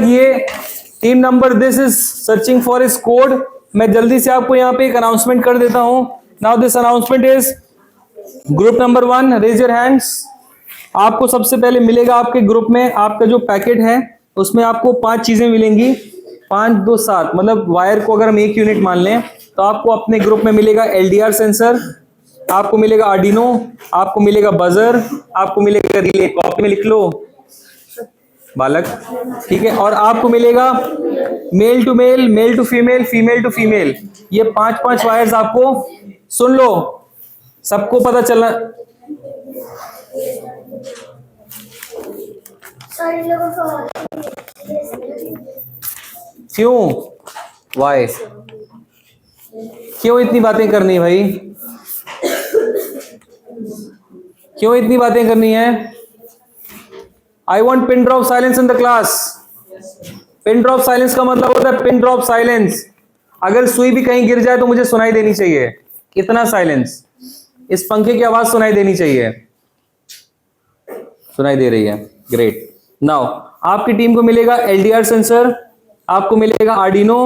ये team number this is searching for इस code. मैं जल्दी से आपको यहाँ पे एक अनाउंसमेंट कर देता हूँ। Now this announcement is group number 1, raise your hands. आपको सबसे पहले मिलेगा आपके ग्रुप में आपका जो पैकेट है उसमें आपको 5 चीजें मिलेंगी। 5, 2, 7 मतलब वायर को अगर हम 1 यूनिट मान लें तो आपको अपने ग्रुप में मिलेगा LDR सेंसर, आपको मिलेगा आर्डिनो, आपको मिलेगा बजर, आपको मिलेगा रिले। कॉपी में लिख लो बालक, ठीक है। और आपको मिलेगा male to male, male to female, female to female. ये 5-5 वायर्स आपको, सुन लो, सबको पता चलना। क्यों, वाई, क्यों इतनी बातें करनी भाई, क्यों इतनी बातें करनी है? I want pin drop silence in the class. Pin drop silence का मतलब होता है पिन ड्रॉप साइलेंस। अगर सुई भी कहीं गिर जाए तो मुझे सुनाई देनी चाहिए, इतना साइलेंस। इस पंखे की आवाज सुनाई देनी चाहिए, सुनाई दे रही है, ग्रेट। नाउ आपकी टीम को मिलेगा LDR सेंसर, आपको मिलेगा आर्डिनो,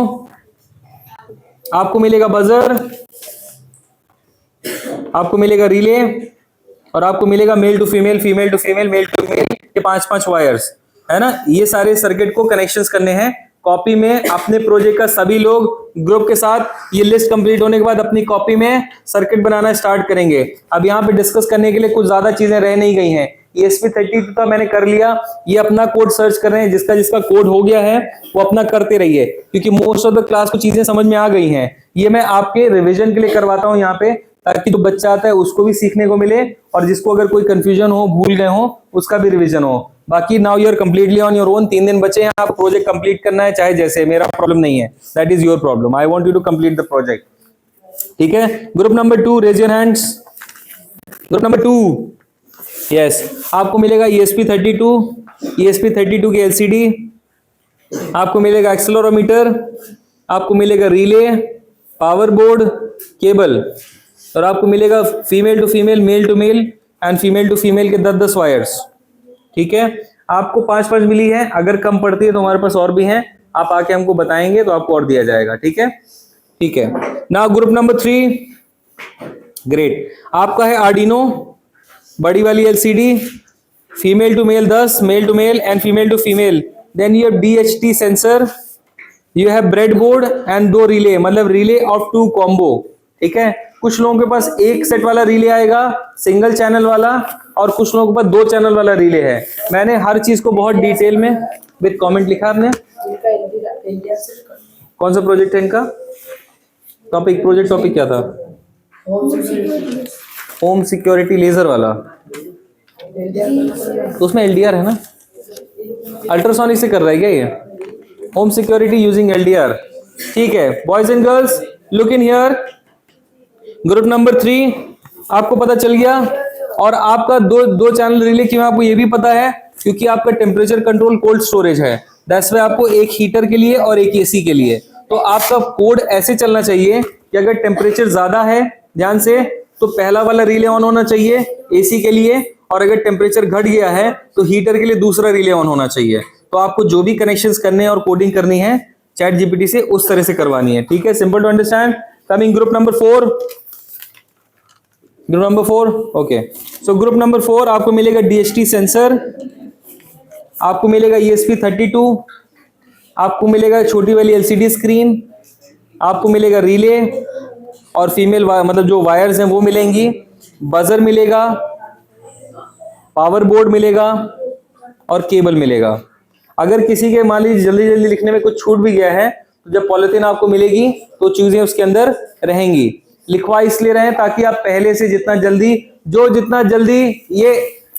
आपको मिलेगा बजर, आपको मिलेगा रिले और आपको मिलेगा male to female, female to female, male to male. ये 5-5 वायर्स है ना। ये सारे सर्किट को कनेक्शंस करने हैं। कॉपी में अपने प्रोजेक्ट का सभी लोग ग्रुप के साथ ये लिस्ट कंप्लीट होने के बाद अपनी कॉपी में सर्किट बनाना स्टार्ट करेंगे। अब यहाँ पे डिस्कस करने के लिए कुछ ज्यादा चीजें रह नहीं गई हैं। ESP32 का मैंने कर लिया, ये अपना कोड सर्च कर रहे हैं। जिसका जिसका कोड हो गया है वो अपना करते रहिए, क्योंकि मोस्ट ऑफ द क्लास को चीजें समझ में आ गई हैं। ये मैं आपके रिविजन के लिए करवाता हूँ यहाँ पे, ताकि जो बच्चा आता है उसको भी सीखने को मिले और जिसको अगर कोई कंफ्यूजन हो, भूल गए हो, उसका भी रिवीजन हो। बाकी now you are completely on your own. 3 दिन बचे हैं, आप प्रोजेक्ट कंप्लीट करना है चाहे जैसे, मेरा प्रॉब्लम नहीं है, that is your problem. I want you to complete the project, ठीक है। Group number 2, raise your hands. Group number 2, yes, आपको मिलेगा ESP32, ESP32 की LCD, आपको मिलेगा एक्सेलेरोमीटर, आपको मिलेगा रिले, पावर बोर्ड, केबल, और आपको मिलेगा female to female, male to male and female to female के 10-10 वायर्स, ठीक है। आपको 5-5 मिली है, अगर कम पड़ती है तो हमारे पास और भी हैं, आप आके हमको बताएंगे तो आपको और दिया जाएगा, ठीक है, ठीक है। नाउ ग्रुप नंबर 3, ग्रेट, आपका है आर्डिनो, बड़ी वाली LCD, female to male 10, male to male and female to female. Then you have DHT sensor, you have breadboard and 2 relay, मतलब रिले ऑफ 2 कॉम्बो, ठीक है। कुछ लोगों के पास एक सेट वाला रिले आएगा, सिंगल चैनल वाला, और कुछ लोगों के पास 2 चैनल वाला रिले है। मैंने हर चीज को बहुत डिटेल में विद कमेंट लिखा। आपने कौन सा प्रोजेक्ट है इनका? टॉपिक, प्रोजेक्ट टॉपिक क्या था? होम सिक्योरिटी लेजर वाला, तो उसमें LDR है ना, अल्ट्रासोनिक से कर रहा है क्या ये? होम सिक्योरिटी यूजिंग LDR, ठीक है। Boys and girls look in here, group number 3 आपको पता चल गया। और आपका दो चैनल रिले क्यों, आपको ये भी पता है क्योंकि आपका टेम्परेचर कंट्रोल कोल्ड स्टोरेज है। दैट्स व्हाई आपको एक हीटर के लिए और एक AC के लिए। तो आपका कोड ऐसे चलना चाहिए कि अगर टेम्परेचर ज्यादा है, ध्यान से, तो पहला वाला रिले ऑन होना चाहिए AC के लिए, और अगर टेम्परेचर घट गया है तो हीटर के लिए दूसरा रिले ऑन होना चाहिए। तो आपको जो भी कनेक्शंस करने हैं और कोडिंग करनी है ChatGPT से उस तरह से करवानी है, ठीक है। Simple to understand. Coming group number 4, group number 4, okay. So group number 4 आपको मिलेगा DHT सेंसर, आपको मिलेगा ESP32, आपको मिलेगा छोटी वाली LCD स्क्रीन, आपको मिलेगा रिले और फीमेल मतलब जो वायर्स हैं वो मिलेंगी, बजर मिलेगा, पावर बोर्ड मिलेगा और केबल मिलेगा। अगर किसी के मान लीजिए जल्दी जल्दी लिखने में कुछ छूट भी गया है तो जब पॉलिथीन आपको मिलेगी तो चीजें उसके अंदर रहेंगी। लिखवा इसलिए रहे ताकि आप पहले से जितना जल्दी ये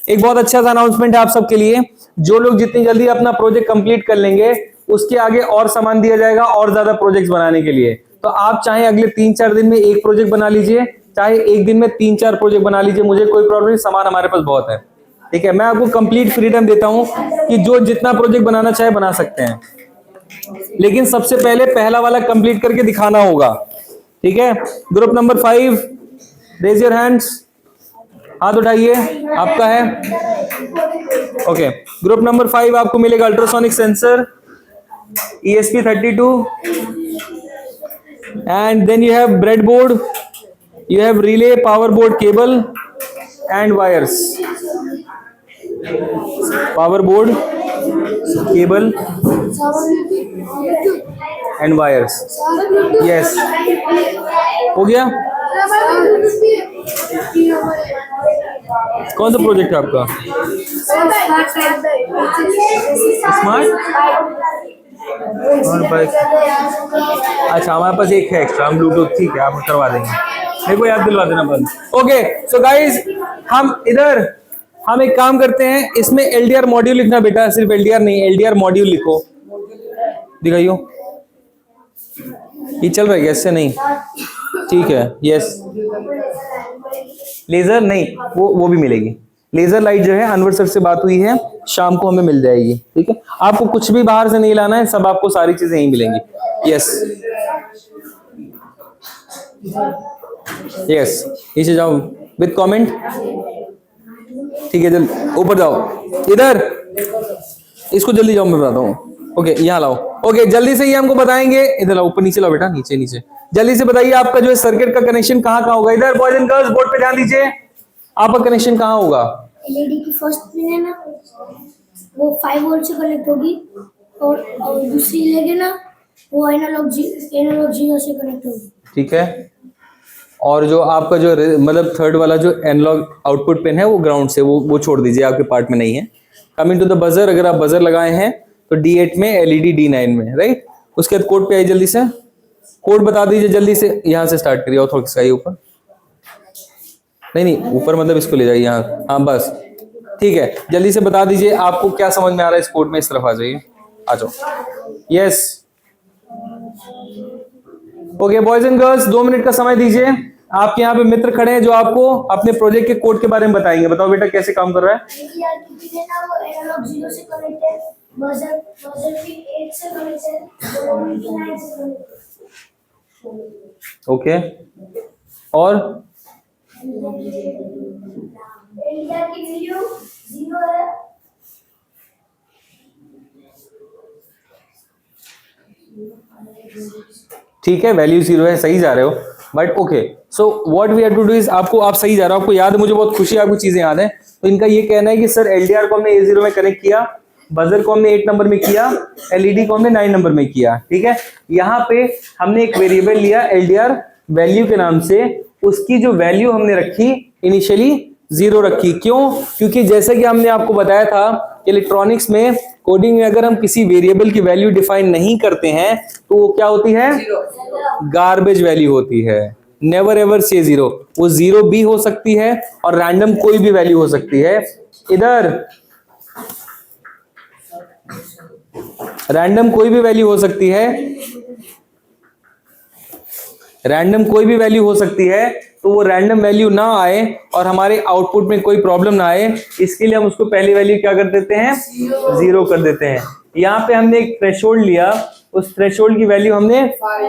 एक बहुत अच्छा सा अनाउंसमेंट है आप सबके लिए, जो लोग जितनी जल्दी अपना प्रोजेक्ट कंप्लीट कर लेंगे उसके आगे और सामान दिया जाएगा और ज्यादा प्रोजेक्ट्स बनाने के लिए। तो आप चाहे अगले 3-4 दिन में एक प्रोजेक्ट बना लीजिए, चाहे एक दिन में 3-4 प्रोजेक्ट बना लीजिए, मुझे कोई प्रॉब्लम नहीं, सामान हमारे पास बहुत है, ठीक है। मैं आपको कंप्लीट फ्रीडम देता हूं कि जो जितना प्रोजेक्ट बनाना चाहे बना सकते हैं, लेकिन सबसे पहले पहला वाला कंप्लीट करके दिखाना होगा, ठीक है। Group number 5, raise your hands, हाथ उठाइए, आपका है, ओके। ग्रुप नंबर 5 आपको मिलेगा ultrasonic sensor, ESP32, and then you have breadboard, you have relay, power board, cable and wires. Power board, cable and wires. Yes, हो गया? कौन सा प्रोजेक्ट है आपका? स्मार्ट। अच्छा, हमारे पास एक है एक्स्ट्रा, हम ब्लूटूथ, ठीक है, आप करवा देंगे, मेरे को याद दिलवा देना बंद। ओके, सो गाइज हम एक काम करते हैं, इसमें LDR मॉड्यूल लिखना बेटा, सिर्फ LDR नहीं, LDR मॉड्यूल लिखो, दिखाइयो। ये चल रहा है कैसे? नहीं, ठीक है, यस। लेजर नहीं, वो भी मिलेगी। लेजर लाइट जो है अनवर सर से बात हुई है, शाम को हमें मिल जाएगी, ठीक है। आपको कुछ भी बाहर से नहीं लाना है, सब आपको सारी चीजें यहीं मिलेंगी। यस यस, नीचे जाओ विद कमेंट, ठीक है, जल्दी ऊपर जाओ, इधर इसको जल्दी जाओ, मैं बताता हूँ। ओके, यहाँ लाओ। ओके, जल्दी से ये हमको बताएंगे, इधर लाओ, ऊपर नीचे लाओ बेटा, नीचे नीचे जल्दी से बताइए आपका जो है सर्किट का कनेक्शन कहाँ कहाँ होगा। इधर बॉयज एंड गर्ल्स बोर्ड पे ध्यान दीजिए, आपका कनेक्शन कहाँ होगा? एलईडी की फर्स्ट पिन है ना, वो 5 वोल्ट से कनेक्ट होगी, और दूसरी लेगे ना, वो एनालॉग जीरो से कनेक्ट होगी, ठीक है। और जो आपका जो मतलब थर्ड वाला जो एनालॉग आउटपुट पिन है वो ग्राउंड से, वो छोड़ दीजिए, आपके पार्ट में नहीं है। कमिंग टू द बजर, अगर आप बजर लगाए हैं तो D8 में, LED D9 में, राइट। उसके बाद कोड पे आइए, जल्दी से कोड बता दीजिए, जल्दी से यहाँ से स्टार्ट करिए, और थोड़ा सा ऊपर, नहीं ऊपर मतलब इसको ले जाइए यहाँ, हाँ बस, ठीक है। जल्दी से बता दीजिए आपको क्या समझ में आ रहा है इस कोड में, इस तरफ आ जाइए, आ जाओ। Yes, okay boys and girls, 2 minute का समय दीजिए। आपके यहाँ पे मित्र खड़े हैं जो आपको अपने प्रोजेक्ट के कोड के बारे में बताएंगे। बताओ बेटा कैसे काम कर रहा है। एनालॉग जीरो से कनेक्ट है, बजर भी 8 से कनेक्ट है, 9 से कनेक्ट है। ओके, और एलईडी की वैल्यू 0 है, ठीक है, वैल्यू 0 है, सही जा रहे हो, but okay. So what we have to do is, आप सही जा रहे हो, आपको याद है, मुझे बहुत खुशी है आपको चीजें याद है। तो इनका ये कहना है कि सर LDR को हमने A0 में कनेक्ट किया, बजर को हमने 8 नंबर में किया, LED को हमने 9 नंबर में किया, ठीक है। यहाँ पे हमने एक वेरिएबल लिया LDR वैल्यू के नाम से, उसकी जो वैल्यू हमने रखी इनिशियली 0 रखी। क्यों? क्योंकि जैसे कि हमने आपको बताया था इलेक्ट्रॉनिक्स में, कोडिंग में अगर हम किसी वेरिएबल की वैल्यू डिफाइन नहीं करते हैं तो वो क्या होती है? गार्बेज वैल्यू होती है। नेवर एवर से 0, वो 0 भी हो सकती है और रैंडम कोई भी वैल्यू हो सकती है। इधर रैंडम कोई भी वैल्यू हो सकती है, रैंडम कोई भी वैल्यू हो सकती है, तो वो रैंडम वैल्यू ना आए और हमारे आउटपुट में कोई प्रॉब्लम ना आए, इसके लिए हम उसको पहली वैल्यू क्या कर देते हैं? 0 कर देते हैं। यहाँ पे हमने एक थ्रेशोल्ड लिया, उस थ्रेशोल्ड की वैल्यू हमने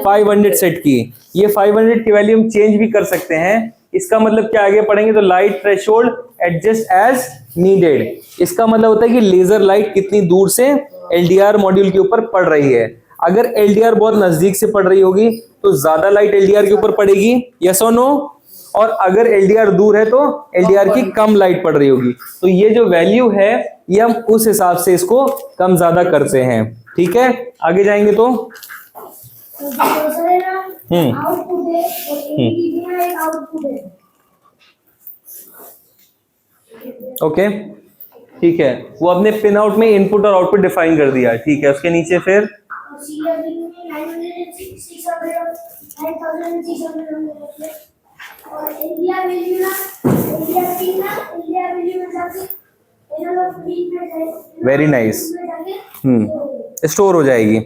500 सेट की। ये 500 की वैल्यू हम चेंज भी कर सकते हैं। इसका मतलब क्या, आगे पढ़ेंगे तो light threshold adjust as needed. इसका मतलब होता है कि लेजर लाइट कितनी दूर से LDR मॉड्यूल के ऊपर पड़ रही है। अगर LDR बहुत नजदीक से पड़ रही होगी तो ज्यादा लाइट LDR के ऊपर पड़ेगी, यस और नो। और अगर LDR दूर है तो LDR की कम लाइट पड़ रही होगी। तो ये जो वैल्यू है ये हम उस हिसाब से इसको कम ज्यादा करते हैं, ठीक है। आगे जाएंगे तो आउटपुट है और एलईडी में एक आउटपुट है। ओके, ठीक है, वो अपने पिन आउट में इनपुट और आउटपुट डिफाइन कर दिया, ठीक है। उसके नीचे फिर वेरी नाइस, स्टोर हो जाएगी।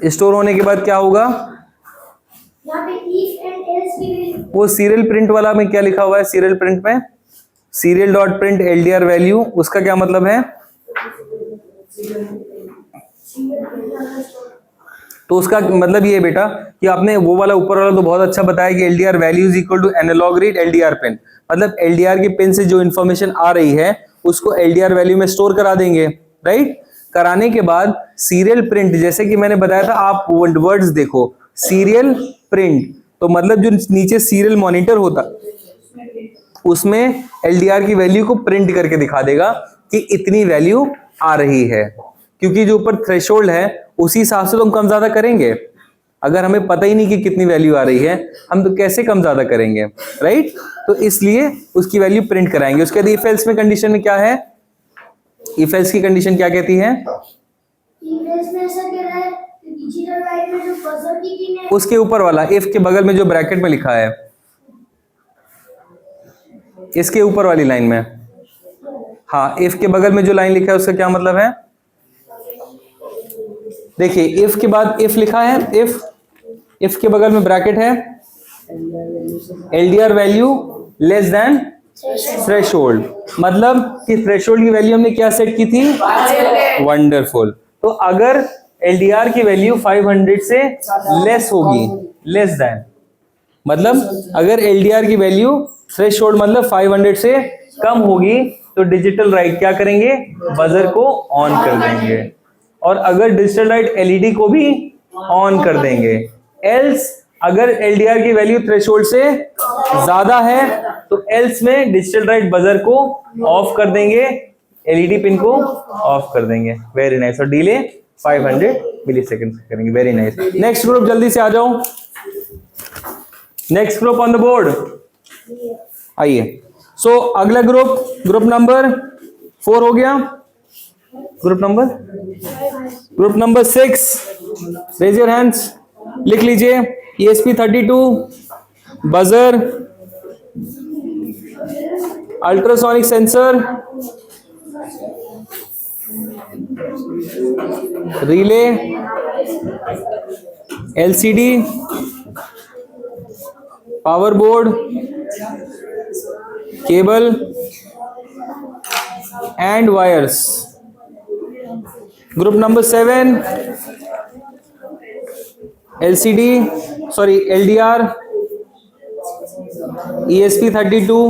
स्टोर होने के बाद क्या होगा? यहाँ पे if and else की वो सीरियल प्रिंट वाला में क्या लिखा हुआ है? सीरियल प्रिंट में serial dot print LDR value, उसका क्या मतलब है? तो उसका मतलब ये बेटा कि आपने वो वाला ऊपर वाला तो बहुत अच्छा बताया कि LDR value is equal to analogue read LDR pin, मतलब LDR के पिन से जो इंफॉर्मेशन आ रही है उसको LDR वैल्यू में स्टोर करा देंगे, राइट। कराने के बाद सीरियल प्रिंट, जैसे कि मैंने बताया था, आप वर्ड्स देखो, सीरियल प्रिंट, तो मतलब जो नीचे सीरियल मॉनिटर होता उसमें एलडीआर की वैल्यू को प्रिंट करके दिखा देगा कि इतनी वैल्यू आ रही है, क्योंकि जो ऊपर थ्रेशोल्ड है उसी हिसाब से तो हम कम ज्यादा करेंगे। अगर हमें पता ही नहीं कि कितनी वैल्यू आ रही है, हम तो कैसे कम ज्यादा करेंगे, राइट? तो इसलिए उसकी वैल्यू प्रिंट कराएंगे। उसके बाद इफ एल्स में कंडीशन में क्या है, इफ एल्स की कंडीशन क्या कहती है? इमेज में ऐसा कह रहा है कि डिजिटल राइट में जो बजर की पिन है उसके ऊपर वाला इफ के बगल में जो ब्रैकेट में लिखा है, इसके ऊपर वाली लाइन में, हाँ, इफ के बगल में जो लाइन लिखा है उसका क्या मतलब है? देखिए, इफ के बाद इफ लिखा है, इफ के बगल में ब्रैकेट है, LDR value less than threshold, मतलब कि थ्रेशोल्ड की वैल्यू हमने क्या सेट की थी? वंडरफुल। तो अगर एलडीआर की वैल्यू 500 से लेस होगी, लेस देन मतलब अगर एलडीआर की वैल्यू थ्रेशोल्ड मतलब 500 से कम होगी, तो डिजिटल राइट क्या करेंगे? बजर को ऑन कर देंगे, और अगर डिजिटल राइट एलईडी को भी ऑन कर देंगे। एल्स अगर एलडीआर की वैल्यू थ्रेशोल्ड से ज्यादा है तो एल्स में डिजिटल राइट बजर को ऑफ कर देंगे, एलईडी पिन को ऑफ कर देंगे। Very nice. और डिले 500 मिलीसेकंड करेंगे। Very nice. नेक्स्ट ग्रुप जल्दी से आ जाओ। Next group on the board आइए। सो अगला ग्रुप नंबर 4 हो गया। Group number 6, raise your hands, लिख लीजिए। ESP32, buzzer, ultrasonic sensor, relay, LCD, power board, cable and wires. Group number 7, LDR, ESP32,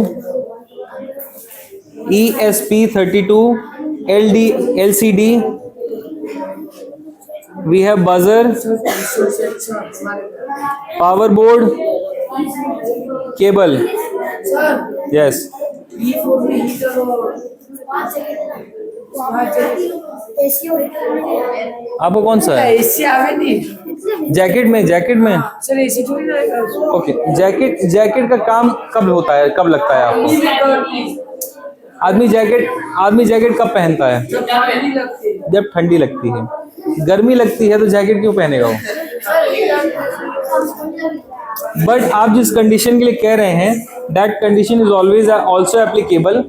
LCD, we have buzzer, power board, cable. Yes. आपको कौन सा है? AC आवे नहीं। जैकेट में सर एसी थोड़ी रहेगा। ओके। जैकेट का काम कब होता है, कब लगता है आपको? आदमी जैकेट कब पहनता है? जब ठंडी लगती है। गर्मी लगती है तो जैकेट क्यों पहनेगा वो? बट आप जिस कंडीशन के लिए कह रहे हैं, that condition is always also applicable.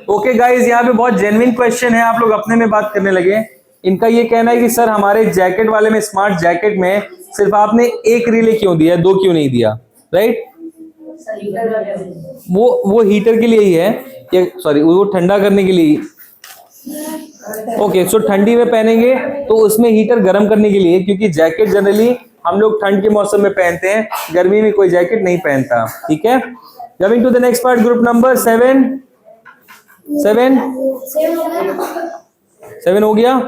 Okay guys, यहाँ पे बहुत जेन्युइन क्वेश्चन है, आप लोग अपने में बात करने लगे। इनका ये कहना है कि सर हमारे जैकेट वाले में, स्मार्ट जैकेट में सिर्फ आपने एक रिले क्यों दिया, 2 क्यों नहीं दिया? राइट, वो हीटर के लिए ही है, सॉरी वो ठंडा करने के लिए। ओके, सो ठंडी में पहनेंगे तो उसमें हीटर गर्म करने के लिए, क्योंकि जैकेट जनरली हम लोग ठंड के मौसम में पहनते हैं, गर्मी में कोई जैकेट नहीं पहनता। ठीक है, coming to the next part, group number 7 हो गया।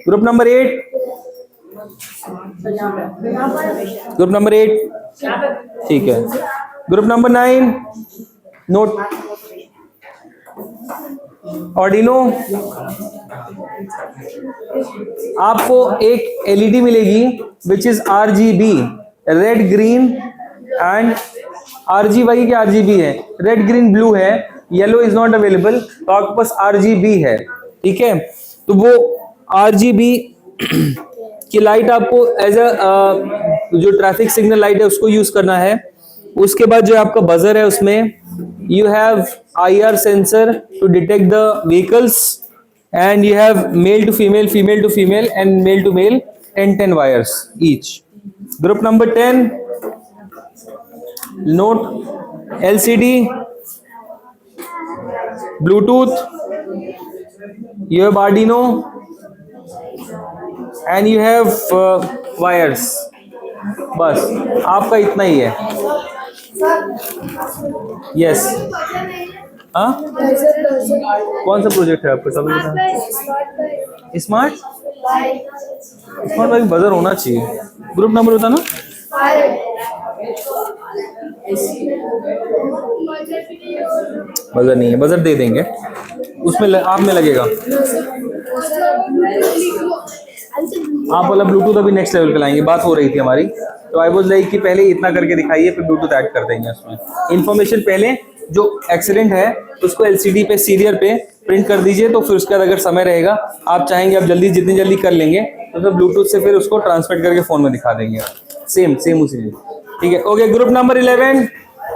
ग्रुप नंबर 8, ठीक है। Group number 9, note Arduino. आपको एक एलईडी मिलेगी which is RGB, red green and RG वही के RGB है, रेड ग्रीन ब्लू है, येलो इज नॉट अवेलेबल, तो आपके पास RGB है। ठीक है, तो वो RGB की लाइट आपको एज अ जो ट्रैफिक सिग्नल लाइट है उसको यूज करना है। उसके बाद जो आपका बजर है उसमें you have IR sensor to detect the vehicles, and you have male to female, female to female and male to male, 10 wires each. Group number 10, note LCD, Bluetooth, you have Arduino and you have wires. बस आपका इतना ही है। Yes, हाँ, कौन सा project है आपका? सब स्मार्ट स्मार्ट बाइक बजर होना चाहिए। ग्रुप नंबर बताना। बजर नहीं है, बजर दे देंगे, उसमें आप में लगेगा। आप वाला ब्लूटूथ अभी नेक्स्ट लेवल पे लाएंगे, बात हो रही थी हमारी, तो आई वाज लाइक कि पहले इतना करके दिखाइए फिर ब्लूटूथ ऐड कर देंगे उसमें। इन्फॉर्मेशन पहले जो एक्सीडेंट है उसको एलसीडी पे सीरियल पे प्रिंट कर दीजिए, तो फिर उसके बाद अगर समय रहेगा, आप चाहेंगे आप जल्दी जितनी जल्दी कर लेंगे, तो फिर ब्लूटूथ से फिर उसको ट्रांसमिट करके फोन में दिखा देंगे। सेम सेम उसी में। ठीक है, ओके। ग्रुप नंबर 11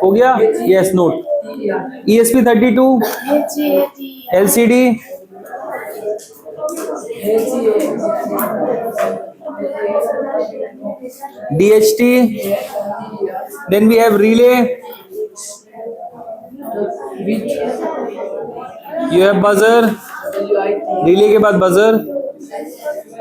हो गया? Yes, note. ESP32 LCD, DHT, then we have relay, you have buzzer, relay के बाद buzzer,